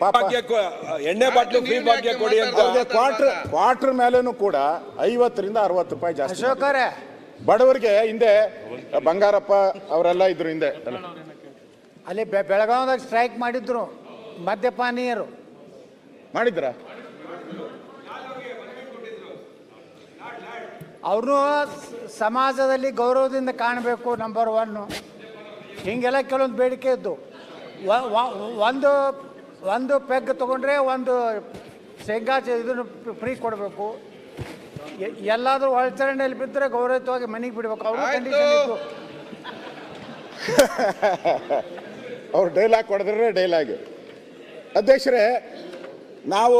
ಪಾಪ ಎಣ್ಣೆ bottle free ಭಾಗ್ಯ ಕೊಡಿ ಅಂತ ಕ್ವಾರ್ಟರ್ ಮೇಲೇನು ಕೂಡ 50ರಿಂದ 60 ರೂಪಾಯಿ ಜಾಸ್ತಿ. ಅಶೋಕರೇ, ಬಡವರಿಗೆ ಹಿಂದೆ ಬಂಗಾರಪ್ಪ ಅವರೆಲ್ಲ ಇದ್ರು ಹಿಂದೆ ಅಲ್ಲಿ ಬೆಳಗಾವದಾಗ ಸ್ಟ್ರೈಕ್ ಮಾಡಿದ್ರು ಮದ್ಯಪಾನೀಯರು. ಮಾಡಿದ್ರ? ಅವ್ರನ್ನೂ ಸಮಾಜದಲ್ಲಿ ಗೌರವದಿಂದ ಕಾಣಬೇಕು, ನಂಬರ್ 1. ಹೀಗೆಲ್ಲ ಕೆಲವೊಂದು ಬೇಡಿಕೆ ಇದ್ದು, ಒಂದು ಪೆಗ್ ತೊಗೊಂಡ್ರೆ ಒಂದು ಶೇಂಗಾ ಇದನ್ನು ಫ್ರೀ ಕೊಡಬೇಕು. ಎಲ್ಲಾದರೂ ಒಳಚರಂಡಿಯಲ್ಲಿ ಬಿದ್ದರೆ ಗೌರವಯುತವಾಗಿ ಮನೆಗೆ ಬಿಡಬೇಕು. ಅವರು ಕಂಡೀಷನ್ ಇತ್ತು. ಅವ್ರು ಡೈಲಾಗ್ ಕೊಡಿದ್ರೆ ಡೈಲಾಗ್. ಅಧ್ಯಕ್ಷರೇ, ನಾವು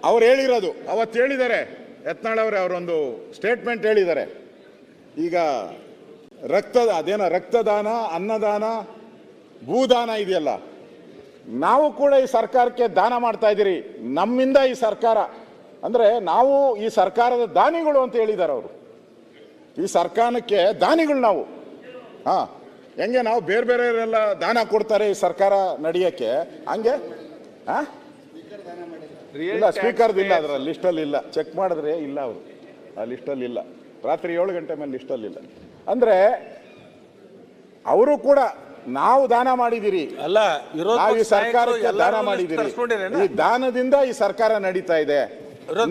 ಅವ್ರು ಹೇಳಿರೋದು ಅವತ್ತು ಹೇಳಿದ್ದಾರೆ, ಯತ್ನಾಳ್ ಅವರೇ ಅವರೊಂದು ಸ್ಟೇಟ್ಮೆಂಟ್ ಹೇಳಿದ್ದಾರೆ. ಈಗ ರಕ್ತದಾನ, ಅನ್ನದಾನ, ಭೂದಾನ ಇದೆಯಲ್ಲ, ನಾವು ಕೂಡ ಈ ಸರ್ಕಾರಕ್ಕೆ ದಾನ ಮಾಡ್ತಾ ಇದ್ದೀರಿ. ನಮ್ಮಿಂದ ಈ ಸರ್ಕಾರ ಅಂದರೆ ನಾವು ಈ ಸರ್ಕಾರದ ದಾನಿಗಳು ಅಂತ ಹೇಳಿದ್ದಾರೆ ಅವರು. ಈ ಸರ್ಕಾರಕ್ಕೆ ದಾನಿಗಳು ನಾವು. ಹೆಂಗೆ ನಾವು ಬೇರೆ ಬೇರೆಯವರೆಲ್ಲ ದಾನ ಕೊಡ್ತಾರೆ ಈ ಸರ್ಕಾರ ನಡೆಯೋಕ್ಕೆ, ಹಂಗೆ ಇಲ್ಲ, ಸ್ಪೀಕರ್ದು ಇಲ್ಲ, ಅದರ ಲಿಸ್ಟಲ್ಲಿ ಇಲ್ಲ. ಚೆಕ್ ಮಾಡಿದ್ರೆ ಇಲ್ಲ, ಅವರು ಆ ಲಿಸ್ಟಲ್ಲಿ ಇಲ್ಲ. ರಾತ್ರಿ 7 ಗಂಟೆ ಮೇಲೆ ಲಿಸ್ಟಲ್ಲಿ ಇಲ್ಲ. ಅಂದರೆ ಅವರು ಕೂಡ ನಾವು ದಾನ ಮಾಡಿದಿರಿ, ಅಲ್ಲ, ನಾವು ಈ ಸರ್ಕಾರಕ್ಕೆ ದಾನ ಮಾಡಿದಿರಿ, ಈ ದಾನದಿಂದ ಈ ಸರ್ಕಾರ ನಡೀತಾ ಇದೆ.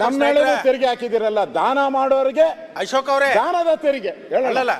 ನಮ್ಮ ಮೇಲೆ ತೆರಿಗೆ ಹಾಕಿದಿರಲ್ಲ, ದಾನ ಮಾಡೋರಿಗೆ ಅಶೋಕ್ ಅವರೇ ದಾನದ ತೆರಿಗೆ ಹೇಳಲ್ಲ.